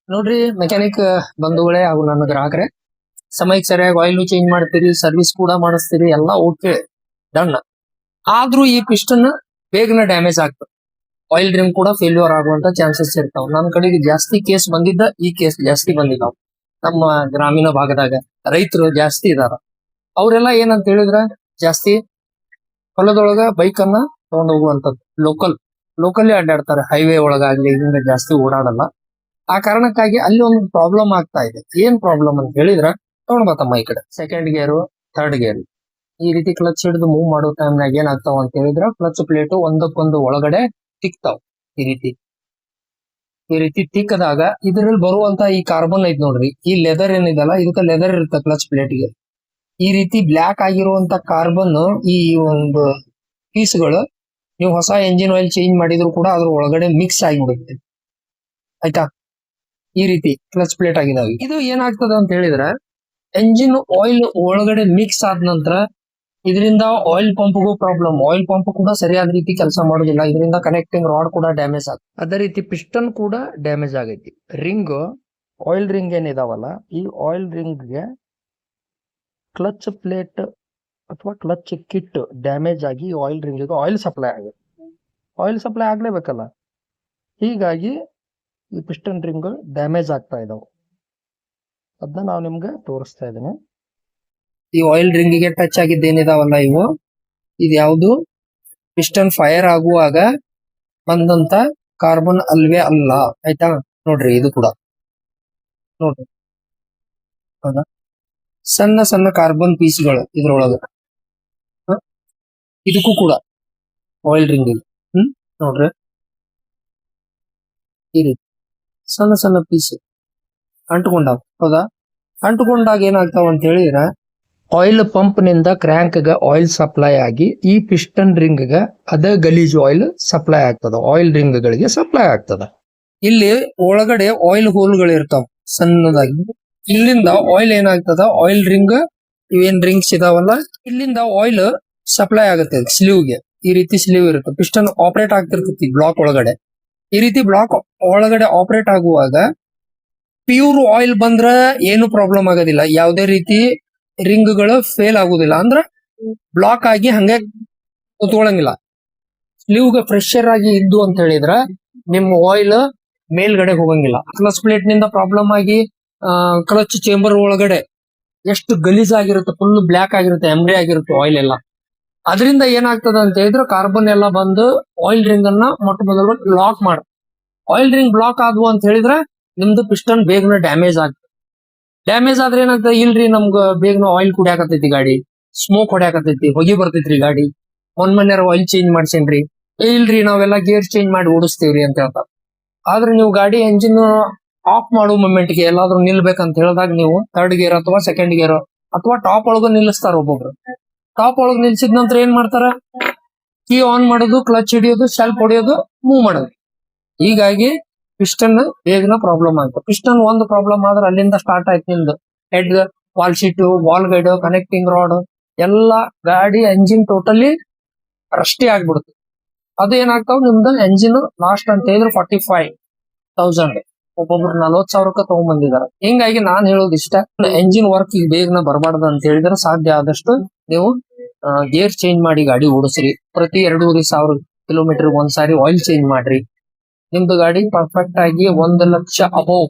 ನೋಡ್ರಿ ಮೆಕ್ಯಾನಿಕ್ ಬಂಧುಗಳೇ ಹಾಗೂ ನನ್ನ ಗ್ರಾಹಕರೇ, ಸಮಯಕ್ಕೆ ಸರಿಯಾಗಿ ಆಯಿಲ್ ಚೇಂಜ್ ಮಾಡ್ತೀರಿ, ಸರ್ವಿಸ್ ಕೂಡ ಮಾಡಿಸ್ತೀರಿ, ಎಲ್ಲ ಓಕೆ ಡನ್. ಆದ್ರೂ ಈ ಪಿಸ್ಟನ್ ಬೇಗನೆ ಡ್ಯಾಮೇಜ್ ಆಗ್ತದೆ. ಆಯಿಲ್ ಡ್ರಿಮ್ ಕೂಡ ಫೇಲ್ಯೂರ್ ಆಗುವಂತ ಚಾನ್ಸಸ್ ಇರ್ತಾವ. ನನ್ನ ಕಡೆಗೆ ಜಾಸ್ತಿ ಕೇಸ್ ಬಂದಿದ್ದ ಈ ಕೇಸ್ ಜಾಸ್ತಿ ಬಂದಿದ್ದಾವ. ನಮ್ಮ ಗ್ರಾಮೀಣ ಭಾಗದಾಗ ರೈತರು ಜಾಸ್ತಿ ಇದಾರ. ಅವರೆಲ್ಲ ಏನಂತ ಹೇಳಿದ್ರ ಜಾಸ್ತಿ ಹೊಲದೊಳಗ ಬೈಕ್ ಅನ್ನ ತಗೊಂಡ್ ಹೋಗುವಂತದ್ದು. ಲೋಕಲ್ಲಿ ಅಡ್ಡಾಡ್ತಾರೆ, ಹೈವೇ ಒಳಗಾಗ್ಲಿ ಇದರಿಂದ ಜಾಸ್ತಿ ಓಡಾಡಲ್ಲ. ಆ ಕಾರಣಕ್ಕಾಗಿ ಅಲ್ಲಿ ಒಂದು ಪ್ರಾಬ್ಲಮ್ ಆಗ್ತಾ ಇದೆ. ಏನ್ ಪ್ರಾಬ್ಲಮ್ ಅಂತ ಹೇಳಿದ್ರ ತಗೊಂಡ್ಬತ್ತಮ್ಮ ಈ ಕಡೆ ಸೆಕೆಂಡ್ ಗೇರು, ಥರ್ಡ್ ಗೇರ್ ಈ ರೀತಿ ಕ್ಲಚ್ ಹಿಡಿದು ಮೂವ್ ಮಾಡೋ ಟೈಮ್ನಾಗ ಏನಾಗ್ತಾವ ಅಂತ ಹೇಳಿದ್ರ ಕ್ಲಚ್ ಪ್ಲೇಟ್ ಒಂದಕ್ಕೊಂದು ಒಳಗಡೆ ತಿಕ್ತಾವ್. ಈ ರೀತಿ ತಿಕ್ಕದಾಗ ಇದರಲ್ಲಿ ಬರುವಂತ ಈ ಕಾರ್ಬನ್ ಐತ್ ನೋಡ್ರಿ, ಈ ಲೆದರ್ ಏನಿದೆಲ್ಲ ಇದಕ್ಕೆ ಲೆದರ್ ಇರುತ್ತೆ ಕ್ಲಚ್ ಪ್ಲೇಟ್ಗೆ. ಈ ರೀತಿ ಬ್ಲ್ಯಾಕ್ ಆಗಿರುವಂತ ಕಾರ್ಬನ್ ಈ ಒಂದು ಪೀಸ್ಗಳು ನೀವು ಹೊಸ ಎಂಜಿನ್ ಆಯಿಲ್ ಚೇಂಜ್ ಮಾಡಿದ್ರು ಕೂಡ ಅದ್ರ ಒಳಗಡೆ ಮಿಕ್ಸ್ ಆಗಿಬಿಡುತ್ತೆ. ಆಯ್ತಾ? ಈ ರೀತಿ ಕ್ಲಚ್ ಪ್ಲೇಟ್ ಆಗಿದಾವೆ. ಇದು ಏನಾಗ್ತದ ಅಂತ ಹೇಳಿದ್ರೆ ಎಂಜಿನ್ ಆಯಿಲ್ ಒಳಗಡೆ ಮಿಕ್ಸ್ ಆದ ನಂತರ ಇದರಿಂದ ಆಯಿಲ್ ಪಂಪ್ಗೂ ಪ್ರಾಬ್ಲಮ್. ಆಯಿಲ್ ಪಂಪ್ ಕೂಡ ಸರಿಯಾದ ರೀತಿ ಕೆಲಸ ಮಾಡೋದಿಲ್ಲ. ಇದರಿಂದ ಕನೆಕ್ಟಿಂಗ್ ರಾಡ್ ಕೂಡ ಡ್ಯಾಮೇಜ್ ಆಗುತ್ತೆ. ಅದೇ ರೀತಿ ಪಿಸ್ಟನ್ ಕೂಡ ಡ್ಯಾಮೇಜ್ ಆಗೈತಿ. ರಿಂಗ್ ಆಯಿಲ್ ರಿಂಗ್ ಏನಿದಾವಲ್ಲ, ಈ ಆಯಿಲ್ ರಿಂಗ್ಗೆ ಕ್ಲಚ್ ಪ್ಲೇಟ್ ಅಥವಾ ಕ್ಲಚ್ ಕಿಟ್ ಡ್ಯಾಮೇಜ್ ಆಗಿ ಆಯಿಲ್ ರಿಂಗ್ ಆಯಿಲ್ ಸಪ್ಲೈ ಆಗುತ್ತೆ. ಆಯಿಲ್ ಸಪ್ಲೈ ಆಗ್ಲೇಬೇಕಲ್ಲ, ಹೀಗಾಗಿ ಈ ಪಿಸ್ಟನ್ ರಿಂಗ್ ಡ್ಯಾಮೇಜ್ ಆಗ್ತಾ ಇದಾವೆ. ಅದನ್ನ ನಾವು ನಿಮ್ಗೆ ತೋರಿಸ್ತಾ ಇದ್ದೀನಿ. ಈ ಆಯಿಲ್ ರಿಂಗಿಗೆ ಟಚ್ ಆಗಿದ್ದೇನಿದಾವಲ್ಲ ಇವು, ಇದು ಯಾವುದು ಪಿಸ್ಟನ್ ಫೈರ್ ಆಗುವಾಗ ಬಂದಂತ ಕಾರ್ಬನ್ ಅಲ್ವೇ ಅಲ್ಲ. ಆಯ್ತಾ? ನೋಡ್ರಿ ಇದು ಕೂಡ ನೋಡ್ರಿ, ಹೌದಾ? ಸಣ್ಣ ಸಣ್ಣ ಕಾರ್ಬನ್ ಪೀಸ್ಗಳು ಇದ್ರೊಳಗೆ. ಇದಕ್ಕೂ ಕೂಡ ಆಯಿಲ್ ರಿಂಗಿಗೆ ನೋಡ್ರಿ ಈ ರೀತಿ ಸಣ್ಣ ಸಣ್ಣ ಪೀಸ್ ಅಂಟ್ಕೊಂಡಾವ. ಹೌದಾ? ಅಂಟ್ಕೊಂಡಾಗ ಏನಾಗ್ತಾವ ಅಂತ ಹೇಳಿದ್ರೆ ಆಯಿಲ್ ಪಂಪ್ ನಿಂದ ಕ್ರ್ಯಾಂಕ್ ಗ ಆಯಿಲ್ ಸಪ್ಲೈ ಆಗಿ ಈ ಪಿಸ್ಟನ್ ರಿಂಗ್ ಗ ಅದ ಗಲೀಜು ಆಯಿಲ್ ಸಪ್ಲೈ ಆಗ್ತದ, ಆಯಿಲ್ ರಿಂಗ್ ಗಳಿಗೆ ಸಪ್ಲೈ ಆಗ್ತದ. ಇಲ್ಲಿ ಒಳಗಡೆ ಆಯಿಲ್ ಹೋಲ್ಗಳು ಇರ್ತಾವ ಸಣ್ಣದಾಗಿ. ಇಲ್ಲಿಂದ ಆಯಿಲ್ ಏನಾಗ್ತದ, ಆಯಿಲ್ ರಿಂಗ್ ಇವೇನ್ ರಿಂಗ್ಸ್ ಇದಾವಲ್ಲ, ಇಲ್ಲಿಂದ ಆಯಿಲ್ ಸಪ್ಲೈ ಆಗುತ್ತೆ ಸ್ಲೀವ್ಗೆ. ಈ ರೀತಿ ಸ್ಲೀವ್ ಇರುತ್ತೆ, ಪಿಸ್ಟನ್ ಆಪರೇಟ್ ಆಗ್ತಿರ್ತೈತಿ ಬ್ಲಾಕ್ ಒಳಗಡೆ. ಈ ರೀತಿ ಬ್ಲಾಕ್ ಒಳಗಡೆ ಆಪರೇಟ್ ಆಗುವಾಗ ಪ್ಯೂರ್ ಆಯಿಲ್ ಬಂದ್ರ ಏನು ಪ್ರಾಬ್ಲಮ್ ಆಗೋದಿಲ್ಲ. ಯಾವುದೇ ರೀತಿ ರಿಂಗ್ಗಳು ಫೇಲ್ ಆಗುದಿಲ್ಲ, ಅಂದ್ರ ಬ್ಲಾಕ್ ಆಗಿ ಹಂಗೆ ಕೂತ್ಕೊಳ್ಳಂಗಿಲ್ಲ. ಸ್ಲೀವ್ಗೆ ಫ್ರೆಶರ್ ಆಗಿ ಇದ್ದು ಅಂತ ಹೇಳಿದ್ರ ನಿಮ್ ಆಯಿಲ್ ಮೇಲ್ಗಡೆ ಹೋಗಂಗಿಲ್ಲ. ಕ್ಲಚ್ ಪ್ಲೇಟ್ ನಿಂದ ಪ್ರಾಬ್ಲಮ್ ಆಗಿ ಕ್ಲಚ್ ಚೇಂಬರ್ ಒಳಗಡೆ ಎಷ್ಟು ಗಲೀಜ್ ಆಗಿರುತ್ತೆ, ಫುಲ್ ಬ್ಲ್ಯಾಕ್ ಆಗಿರುತ್ತೆ, ಎಮ್ರೆ ಆಗಿರುತ್ತೆ ಆಯಿಲ್ ಎಲ್ಲ. ಅದರಿಂದ ಏನಾಗ್ತದ ಅಂತ ಹೇಳಿದ್ರೆ ಕಾರ್ಬನ್ ಎಲ್ಲ ಬಂದು ಆಯಿಲ್ ರಿಂಗ್ ಅನ್ನ ಮೊಟ್ಟ ಮೊದಲು ಬ್ಲಾಕ್ ಮಾಡ. ಆಯಿಲ್ ರಿಂಗ್ ಬ್ಲಾಕ್ ಆದ್ವು ಅಂತ ಹೇಳಿದ್ರೆ ನಿಮ್ದು ಪಿಸ್ಟನ್ ಬೇಗನೆ ಡ್ಯಾಮೇಜ್ ಆಗ್ತದೆ. ಡ್ಯಾಮೇಜ್ ಆದ್ರೆ ಏನಾಗ್ತದೆ, ಇಲ್ರಿ ನಮ್ಗ ಬೇಗನೆ ಆಯಿಲ್ ಕುಡಿಯಾಕತೈತಿ ಗಾಡಿ, ಸ್ಮೋಕ್ ಹೊಡ್ಯಾಕತೈತಿ, ಹೊಗಿ ಬರ್ತೈತ್ರಿ ಗಾಡಿ, ಮೊನ್ನೆರ ಆಯಿಲ್ ಚೇಂಜ್ ಮಾಡ್ಸೇನ್ರಿ, ಇಲ್ರಿ ನಾವೆಲ್ಲ ಗೇರ್ ಚೇಂಜ್ ಮಾಡಿ ಓಡಿಸ್ತೇವ್ರಿ ಅಂತ ಹೇಳ್ತಾರೆ. ಆದ್ರೆ ನೀವು ಗಾಡಿ ಎಂಜಿನ್ ಆಫ್ ಮಾಡೋ ಮೂಮೆಂಟ್ಗೆ ಎಲ್ಲಾದ್ರೂ ನಿಲ್ಬೇಕಂತ ಹೇಳಿದಾಗ ನೀವು ಥರ್ಡ್ ಗೇರ್ ಅಥವಾ ಸೆಕೆಂಡ್ ಗೇರ್ ಅಥವಾ ಟಾಪ್ ಒಳಗ ನಿಲ್ಲಿಸ್ತಾರ. ಒಬ್ಬೊಬ್ರು ಟಾಪ್ ಒಳಗ್ ನಿಲ್ಸಿದ ನಂತರ ಏನ್ ಮಾಡ್ತಾರ, ಕೀ ಆನ್ ಮಾಡೋದು, ಕ್ಲಚ್ ಹಿಡಿಯೋದು, ಸೆಲ್ಫ್ ಹೊಡಿಯೋದು, ಮೂವ್ ಮಾಡೋದು. ಹೀಗಾಗಿ ಪಿಸ್ಟನ್ ಬೇಗನೆ ಪ್ರಾಬ್ಲಮ್ ಆಗುತ್ತೆ. ಪಿಸ್ಟನ್ ಒಂದು ಪ್ರಾಬ್ಲಮ್ ಆದ್ರೆ ಅಲ್ಲಿಂದ ಸ್ಟಾರ್ಟ್ ಆಯ್ತು ನಿಮ್ದು head, wall sheet, wall guide, connecting rod ಎಲ್ಲ ಗಾಡಿ ಎಂಜಿನ್ ಟೋಟಲಿ ರಸ್ಟಿ ಆಗ್ಬಿಡುತ್ತೆ. ಅದು ಏನಾಗ್ತಾವ ನಿಮ್ದು ಎಂಜಿನ್ ಲಾಸ್ಟ್ ಅಂತ ಹೇಳಿದ್ರೆ 45,000, ಒಬ್ಬೊಬ್ರು 40,000 ತಗೊಂಡ್ಬಂದಿದ್ದಾರೆ. ಹಿಂಗಾಗಿ ನಾನ್ ಹೇಳೋದು ಇಷ್ಟ, ಎಂಜಿನ್ ವರ್ಕ್ ಈಗ ಬೇಗನೆ ಬರಬಾರ್ದು ಅಂತ ಹೇಳಿದ್ರೆ ಸಾಧ್ಯ ಆದಷ್ಟು ನೀವು ಗೇರ್ ಚೇಂಜ್ ಮಾಡಿ ಗಾಡಿ ಓಡಿಸ್ರಿ. ಪ್ರತಿ 2,500 ಕಿಲೋಮೀಟರ್ ಒಂದ್ಸಾರಿ ಆಯಿಲ್ ಚೇಂಜ್ ಮಾಡ್ರಿ. ನಿಮ್ದು ಗಾಡಿ ಪರ್ಫೆಕ್ಟ್ ಆಗಿ 1,00,000 ಅಬೋವ್,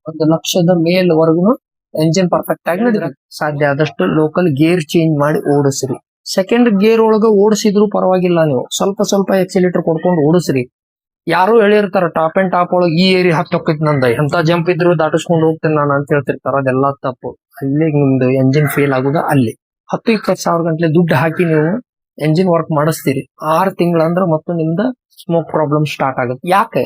1,00,000 ಮೇಲ್ವರೆಗೂ ಎಂಜಿನ್ ಪರ್ಫೆಕ್ಟ್ ಆಗಿ ನಡೆದ್ರೆ ಸಾಧ್ಯ ಆದಷ್ಟು ಲೋಕಲ್ ಗೇರ್ ಚೇಂಜ್ ಮಾಡಿ ಓಡಿಸ್ರಿ. ಸೆಕೆಂಡ್ ಗೇರ್ ಒಳಗ ಓಡಿಸಿದ್ರು ಪರವಾಗಿಲ್ಲ, ನೀವು ಸ್ವಲ್ಪ ಸ್ವಲ್ಪ ಎಕ್ಸಿಲೇಟರ್ ಕೊಡ್ಕೊಂಡು ಓಡಿಸ್ರಿ. ಯಾರು ಹೇಳಿರ್ತಾರ ಟಾಪ್ ಅಂಡ್ ಟಾಪ್ ಒಳಗೆ ಈ ಏರಿಯಾ ಹತ್ತು ಹೋಗ್ತೈತಿ ನಂದ, ಎಂತ ಜಂಪ್ ಇದ್ರು ದಾಟಿಸ್ಕೊಂಡು ಹೋಗ್ತೇನೆ ನಾನು ಅಂತ ಹೇಳ್ತಿರ್ತಾರ. ಅದೆಲ್ಲ ತಪ್ಪು. ಅಲ್ಲಿ ನಿಮ್ದು ಎಂಜಿನ್ ಫೇಲ್ ಆಗುದ ಅಲ್ಲಿ. 10-20 ಗಂಟ್ಲೆ ದುಡ್ಡು ಹಾಕಿ ನೀವು ಎಂಜಿನ್ ವರ್ಕ್ ಮಾಡಿಸ್ತೀರಿ, 6 ತಿಂಗಳಂದ್ರೆ ಮತ್ತು ನಿಮ್ದ ಸ್ಮೋಕ್ ಪ್ರಾಬ್ಲಮ್ ಸ್ಟಾರ್ಟ್ ಆಗುತ್ತೆ. ಯಾಕೆ?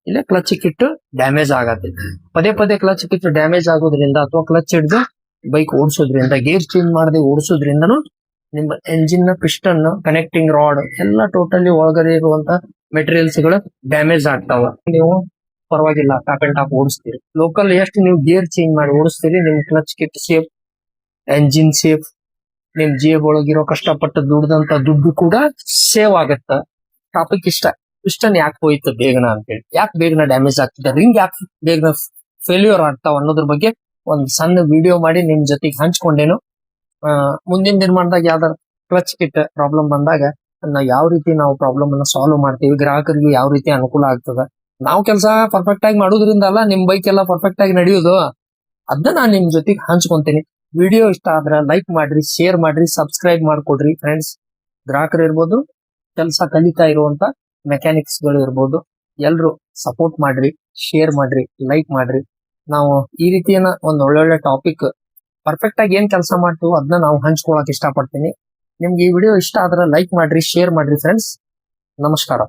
ಇಲ್ಲ ಕ್ಲಚ್ ಕಿಟ್ ಡ್ಯಾಮೇಜ್ ಆಗತ್ತೆ. ಪದೇ ಪದೇ ಕ್ಲಚ್ ಕಿಟ್ ಡ್ಯಾಮೇಜ್ ಆಗೋದ್ರಿಂದ ಅಥವಾ ಕ್ಲಚ್ ಹಿಡಿದು ಬೈಕ್ ಓಡಿಸೋದ್ರಿಂದ, ಗೇರ್ ಚೇಂಜ್ ಮಾಡದೆ ಓಡಿಸೋದ್ರಿಂದನು ನಿಮ್ಮ ಎಂಜಿನ್ ನ ಪಿಸ್ಟನ್, ಕನೆಕ್ಟಿಂಗ್ ರಾಡ್ ಎಲ್ಲ ಟೋಟಲಿ ಒಳಗಡೆ ಇರುವಂತ ಮೆಟೀರಿಯಲ್ಸ್ ಗಳು ಡ್ಯಾಮೇಜ್ ಆಗ್ತಾವ. ನೀವು ಪರವಾಗಿಲ್ಲ ಟಾಪ್ ಅಂಡ್ ಟಾಪ್ ಓಡಿಸ್ತೀರಿ. ಲೋಕಲ್ ಎಷ್ಟು ನೀವು ಗೇರ್ ಚೇಂಜ್ ಮಾಡಿ ಓಡಿಸ್ತೀರಿ, ನಿಮ್ clutch kit safe, engine safe, ನಿಮ್ ಜೇಬ್ ಒಳಗಿರೋ ಕಷ್ಟಪಟ್ಟು ದುಡ್ದಂತ ದುಡ್ಡು ಕೂಡ ಸೇವ್ ಆಗತ್ತ. ಟಾಪಿಕ್ ಇಷ್ಟ. ಪಿಸ್ಟನ್ ಯಾಕೆ ಹೋಯ್ತು ಬೇಗನ ಅಂತ ಹೇಳಿ, ಯಾಕೆ ಬೇಗನ ಡ್ಯಾಮೇಜ್ ಆಗ್ತದೆ, ರಿಂಗ್ ಯಾಕೆ ಬೇಗನ ಫೇಲ್ಯೂರ್ ಆಗ್ತಾವ ಅನ್ನೋದ್ರ ಬಗ್ಗೆ ಒಂದ್ ಸಣ್ಣ ವಿಡಿಯೋ ಮಾಡಿ ನಿಮ್ ಜೊತೆಗೆ ಹಂಚ್ಕೊಂಡೇನು. ಮುಂದಿನ ದಿನಮಾನದಾಗ ಯಾವ್ದಾರ ಕ್ಲಚ್ ಕಿಟ್ ಪ್ರಾಬ್ಲಮ್ ಬಂದಾಗ ಯಾವ ರೀತಿ ನಾವು ಪ್ರಾಬ್ಲಮ್ ಅನ್ನ ಸಾಲ್ವ್ ಮಾಡ್ತೀವಿ, ಗ್ರಾಹಕರಿಗೆ ಯಾವ ರೀತಿ ಅನುಕೂಲ ಆಗ್ತದ, ನಾವು ಕೆಲಸ ಪರ್ಫೆಕ್ಟ್ ಆಗಿ ಮಾಡೋದ್ರಿಂದ ಅಲ್ಲ ನಿಮ್ ಬೈಕ್ ಎಲ್ಲ ಪರ್ಫೆಕ್ಟ್ ಆಗಿ ನಡೆಯೋದು, ಅದನ್ನ ನಾನು ನಿಮ್ ಜೊತೆಗೆ ಹಂಚ್ಕೊಂತೀನಿ. ವಿಡಿಯೋ ಇಷ್ಟ ಆದ್ರ ಲೈಕ್ ಮಾಡ್ರಿ, ಶೇರ್ ಮಾಡ್ರಿ, ಸಬ್ಸ್ಕ್ರೈಬ್ ಮಾಡ್ಕೊಡ್ರಿ ಫ್ರೆಂಡ್ಸ್. ಗ್ರಾಹಕರು ಇರ್ಬೋದು, ಕೆಲಸ ಕಲಿತಾ ಇರುವಂತ ಮೆಕ್ಯಾನಿಕ್ಸ್ ಗಳು ಇರ್ಬೋದು, ಎಲ್ರು ಸಪೋರ್ಟ್ ಮಾಡ್ರಿ, ಶೇರ್ ಮಾಡ್ರಿ, ಲೈಕ್ ಮಾಡ್ರಿ. ನಾವು ಈ ರೀತಿಯನ್ನ ಒಂದ್ ಒಳ್ಳೊಳ್ಳೆ ಟಾಪಿಕ್ ಪರ್ಫೆಕ್ಟ್ ಆಗಿ ಏನ್ ಕೆಲಸ ಮಾಡ್ತೀವೋ ಅದನ್ನ ನಾವು ಹಂಚ್ಕೊಳಕ್ ಇಷ್ಟಪಡ್ತೀನಿ. ನಿಮ್ಗೆ ಈ ವಿಡಿಯೋ ಇಷ್ಟ ಆದ್ರೆ ಲೈಕ್ ಮಾಡ್ರಿ, ಶೇರ್ ಮಾಡ್ರಿ ಫ್ರೆಂಡ್ಸ್. ನಮಸ್ಕಾರ.